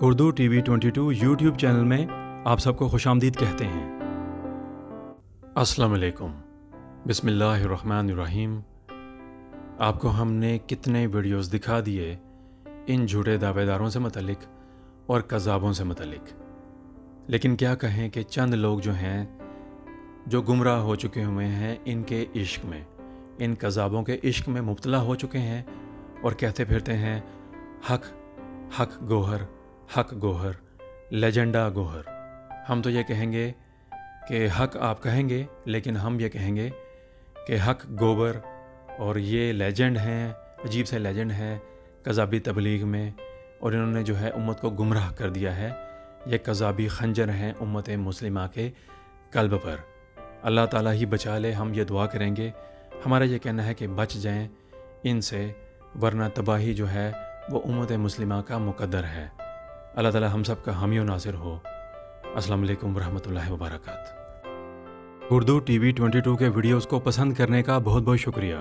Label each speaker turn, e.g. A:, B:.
A: Urdu T V 22 YouTube channel میں آپ سب کو خوش آمدید کہتے ہیں۔ السلام علیکم، بسم اللہ الرحمن الرحیم۔ آپ کو ہم نے کتنے ویڈیوز دکھا دیے ان جھوٹے دعوے داروں سے متعلق اور کذابوں سے متعلق، لیکن کیا کہیں کہ چند لوگ جو ہیں جو گمراہ ہو چکے ہوئے ہیں ان کے عشق میں، ان کذابوں کے عشق میں مبتلا ہو چکے ہیں اور کہتے پھرتے ہیں حق گوہر، حق گوہر، لیجنڈا گوہر۔ ہم تو یہ کہیں گے کہ حق آپ کہیں گے، لیکن ہم یہ کہیں گے کہ حق گوبر، اور یہ لیجنڈ ہیں، عجیب سے لیجنڈ ہیں کذابی تبلیغ میں، اور انہوں نے جو ہے امت کو گمراہ کر دیا ہے۔ یہ کذابی خنجر ہیں امت مسلمہ کے قلب پر۔ اللہ تعالیٰ ہی بچا لے، ہم یہ دعا کریں گے۔ ہمارا یہ کہنا ہے کہ بچ جائیں ان سے، ورنہ تباہی جو ہے وہ امت مسلمہ کا مقدر ہے۔ اللہ تعالیٰ ہم سب کا حامی و ناصر ہو۔ السلام علیکم ورحمۃ اللہ وبرکاتہ۔ اردو ٹی وی 22 کے ویڈیوز کو پسند کرنے کا بہت بہت شکریہ۔